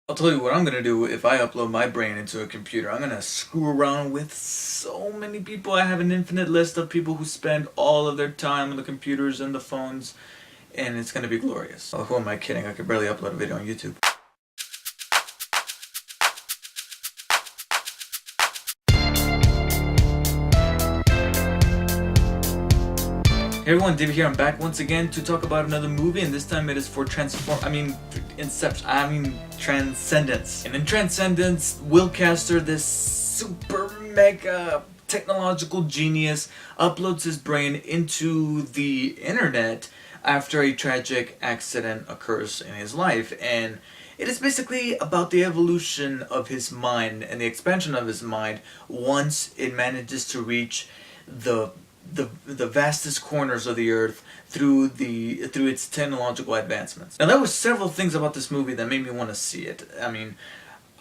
I'll tell you what I'm gonna do if I upload my brain into a computer. I'm gonna screw around with so many people. I have an infinite list of people who spend all of their time on the computers and the phones, and it's gonna be glorious. Oh, who am I kidding? I could barely upload a video on YouTube. Hey everyone, David here. I'm back once again to talk about another movie, and this time it is for Transcendence. And in Transcendence, Will Caster, this super mega technological genius, uploads his brain into the internet after a tragic accident occurs in his life, and it is basically about the evolution of his mind and the expansion of his mind once it manages to reach the vastest corners of the earth through its technological advancements. Now, there were several things about this movie that made me want to see it. I mean,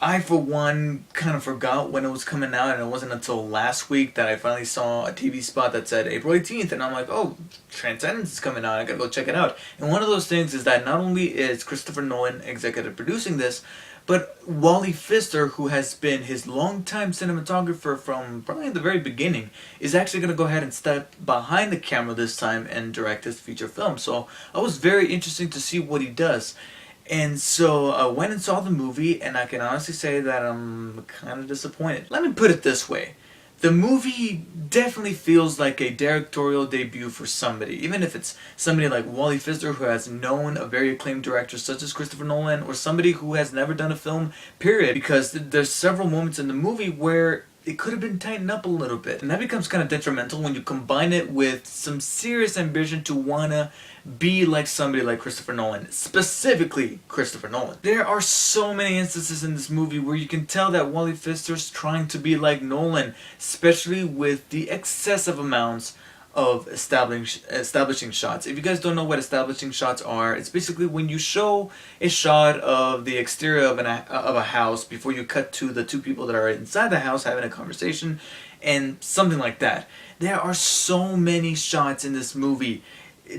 I for one kind of forgot when it was coming out, and it wasn't until last week that I finally saw a TV spot that said April 18th, and I'm like, oh, Transcendence is coming out, I gotta go check it out. And one of those things is that not only is Christopher Nolan executive producing this, but Wally Pfister, who has been his longtime cinematographer from probably the very beginning, is actually going to go ahead and step behind the camera this time and direct his feature film. So I was very interested to see what he does. And so I went and saw the movie, and I can honestly say that I'm kind of disappointed. Let me put it this way. The movie definitely feels like a directorial debut for somebody, even if it's somebody like Wally Pfister, who has known a very acclaimed director such as Christopher Nolan, or somebody who has never done a film, period, because there's several moments in the movie where it could have been tightened up a little bit. And that becomes kind of detrimental when you combine it with some serious ambition to wanna be like somebody like Christopher Nolan, specifically Christopher Nolan. There are so many instances in this movie where you can tell that Wally Pfister's trying to be like Nolan, especially with the excessive amounts of establishing shots. If you guys don't know what establishing shots are, it's basically when you show a shot of the exterior of a house before you cut to the two people that are inside the house having a conversation, and something like that. There are so many shots in this movie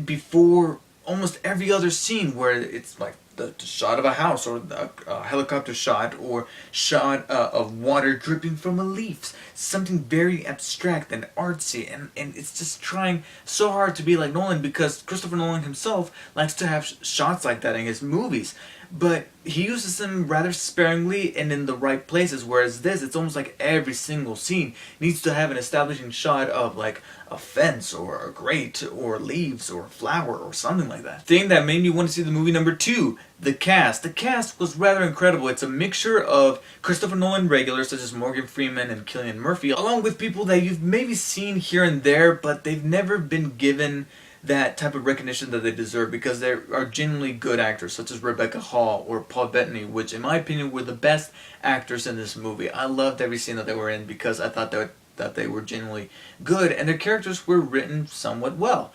before almost every other scene where it's like the shot of a house, or a helicopter shot, or shot of water dripping from a leaf. Something very abstract and artsy, and it's just trying so hard to be like Nolan, because Christopher Nolan himself likes to have shots like that in his movies. But he uses them rather sparingly and in the right places, whereas this, it's almost like every single scene needs to have an establishing shot of like a fence or a grate or leaves or a flower or something like that. Thing that made me want to see the movie number 2, the cast. The cast was rather incredible. It's a mixture of Christopher Nolan regulars such as Morgan Freeman and Cillian Murphy, along with people that you've maybe seen here and there, but they've never been given that type of recognition that they deserve, because they are genuinely good actors, such as Rebecca Hall or Paul Bettany, which in my opinion were the best actors in this movie. I loved every scene that they were in because I thought that they were genuinely good, and their characters were written somewhat well.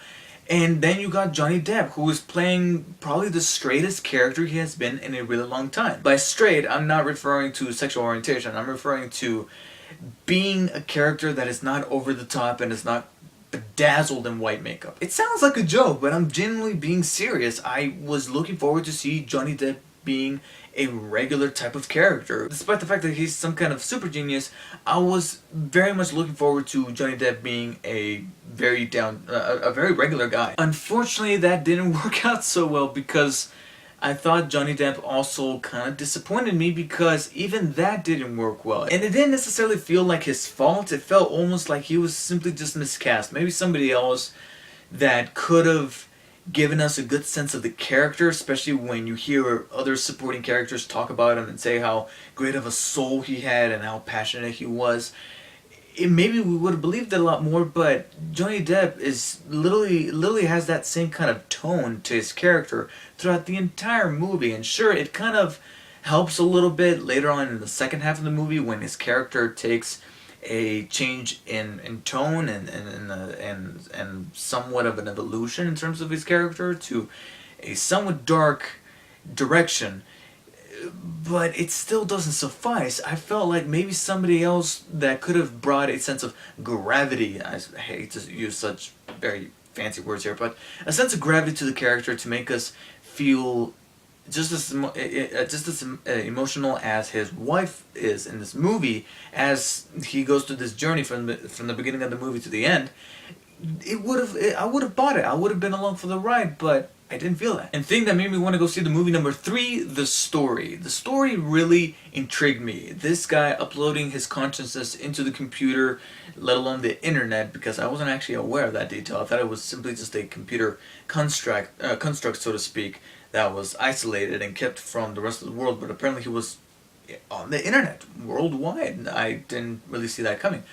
And then you got Johnny Depp, who is playing probably the straightest character he has been in a really long time. By straight, I'm not referring to sexual orientation. I'm referring to being a character that is not over the top and is not bedazzled in white makeup. It sounds like a joke, but I'm genuinely being serious. I was looking forward to see Johnny Depp being a regular type of character. Despite the fact that he's some kind of super genius, I was very much looking forward to Johnny Depp being a very regular guy. Unfortunately, that didn't work out so well, because I thought Johnny Depp also kind of disappointed me, because even that didn't work well. And it didn't necessarily feel like his fault. It felt almost like he was simply just miscast. Maybe somebody else that could have given us a good sense of the character, especially when you hear other supporting characters talk about him and say how great of a soul he had and how passionate he was. Maybe we would have believed it a lot more, but Johnny Depp is literally has that same kind of tone to his character throughout the entire movie. And sure, it kind of helps a little bit later on in the second half of the movie when his character takes a change in tone and somewhat of an evolution in terms of his character to a somewhat dark direction. But it still doesn't suffice. I felt like maybe somebody else that could have brought a sense of gravity, I hate to use such very fancy words here, but a sense of gravity to the character to make us feel just as emotional as his wife is in this movie, as he goes through this journey from the beginning of the movie to the end. I would have bought it. I would have been along for the ride, but I didn't feel that. And thing that made me want to go see the movie number 3, the story. The story really intrigued me. This guy uploading his consciousness into the computer, let alone the internet, because I wasn't actually aware of that detail. I thought it was simply just a computer construct, so to speak, that was isolated and kept from the rest of the world. But apparently he was on the internet worldwide. I didn't really see that coming.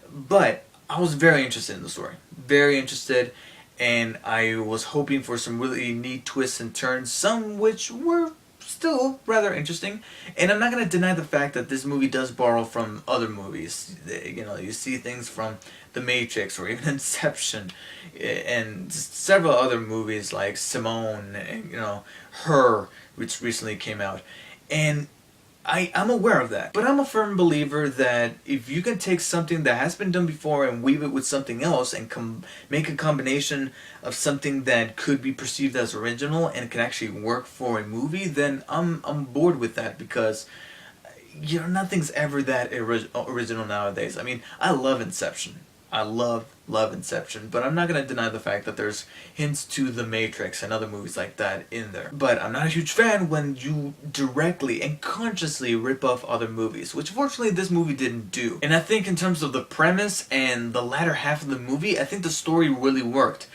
But I was very interested in the story. Very interested, and I was hoping for some really neat twists and turns, some which were still rather interesting. And I'm not going to deny the fact that this movie does borrow from other movies. You know, you see things from The Matrix or even Inception, and several other movies like Simone, and, you know, Her, which recently came out. And I'm aware of that, but I'm a firm believer that if you can take something that has been done before and weave it with something else and make a combination of something that could be perceived as original and can actually work for a movie, then I'm bored with that, because you know, nothing's ever that original nowadays. I mean, I love Inception. I love Inception, but I'm not going to deny the fact that there's hints to The Matrix and other movies like that in there. But I'm not a huge fan when you directly and consciously rip off other movies, which fortunately this movie didn't do. And I think in terms of the premise and the latter half of the movie, I think the story really worked.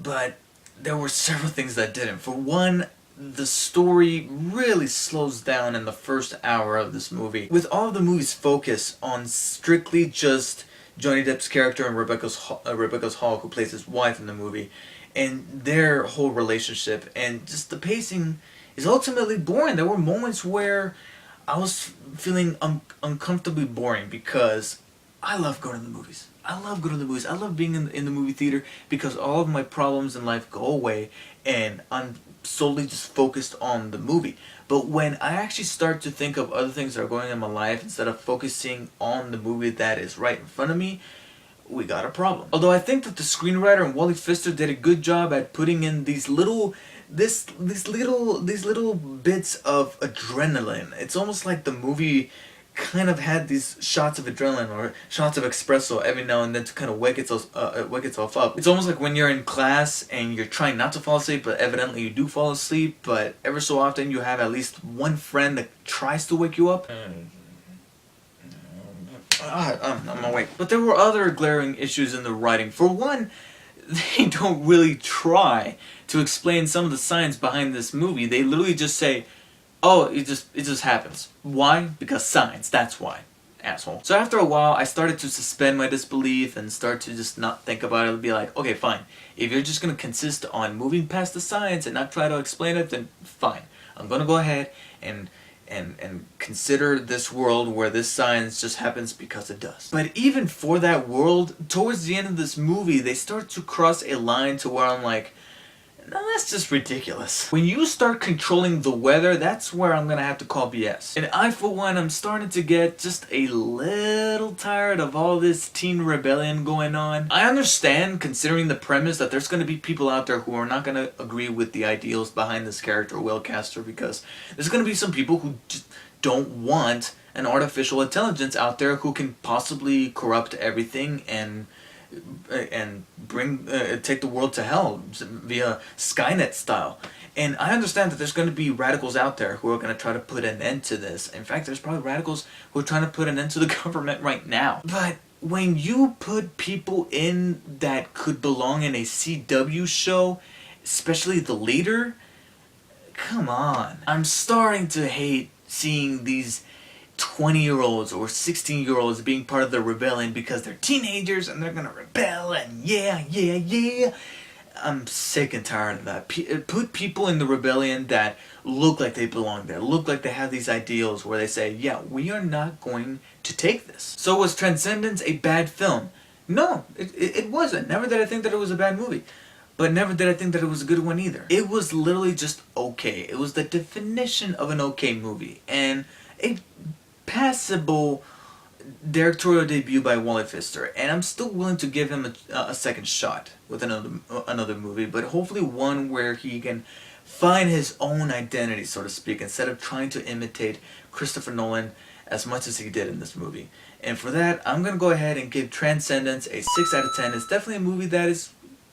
But there were several things that didn't. For one, the story really slows down in the first hour of this movie, with all of the movie's focus on strictly just Johnny Depp's character and Rebecca's Hall, who plays his wife in the movie, and their whole relationship, and just the pacing is ultimately boring. There were moments where I was feeling uncomfortably boring, because I love going to the movies. I love going to the movies. I love being in the movie theater, because all of my problems in life go away and I'm solely just focused on the movie. But when I actually start to think of other things that are going on in my life instead of focusing on the movie that is right in front of me, we got a problem. Although I think that the screenwriter and Wally Pfister did a good job at putting in these little bits of adrenaline. It's almost like the movie kind of had these shots of adrenaline or shots of espresso every now and then to kind of wake itself up. It's almost like when you're in class and you're trying not to fall asleep, but evidently you do fall asleep, but ever so often you have at least one friend that tries to wake you up. I'm awake. But there were other glaring issues in the writing. For one, they don't really try to explain some of the science behind this movie. They literally just say, oh, it just happens. Why? Because science, that's why. Asshole. So after a while, I started to suspend my disbelief and start to just not think about it and be like, okay, fine. If you're just going to consist on moving past the science and not try to explain it, then fine. I'm going to go ahead and consider this world where this science just happens because it does. But even for that world, towards the end of this movie, they start to cross a line to where I'm like, no, that's just ridiculous. When you start controlling the weather, that's where I'm gonna have to call BS. And I, for one, I'm starting to get just a little tired of all this teen rebellion going on. I understand, considering the premise, that there's gonna be people out there who are not gonna agree with the ideals behind this character, Will Castor, because there's gonna be some people who just don't want an artificial intelligence out there who can possibly corrupt everything and bring take the world to hell via Skynet style. And I understand that there's going to be radicals out there who are going to try to put an end to this. In fact, there's probably radicals who are trying to put an end to the government right now. But when you put people in that could belong in a CW show, especially the leader, come on. I'm starting to hate seeing these 20-year-olds or 16-year-olds being part of the rebellion because they're teenagers and they're gonna rebel and yeah. I'm sick and tired of that. Put people in the rebellion that look like they belong there, look like they have these ideals where they say, yeah, we are not going to take this. So was Transcendence a bad film? No, it wasn't. Never did I think that it was a bad movie. But never did I think that it was a good one either. It was literally just okay. It was the definition of an okay movie. And a passable directorial debut by Wally Pfister, and I'm still willing to give him a second shot with another movie, but hopefully one where he can find his own identity, so to speak, instead of trying to imitate Christopher Nolan as much as he did in this movie. And for that, I'm going to go ahead and give Transcendence a 6 out of 10. It's definitely a movie that is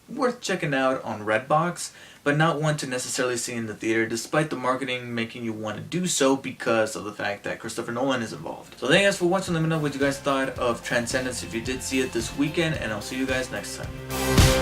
worth checking out on Redbox, but not one to necessarily see in the theater, despite the marketing making you want to do so because of the fact that Christopher Nolan is involved. So thank you guys for watching. Let me know what you guys thought of Transcendence if you did see it this weekend, and I'll see you guys next time.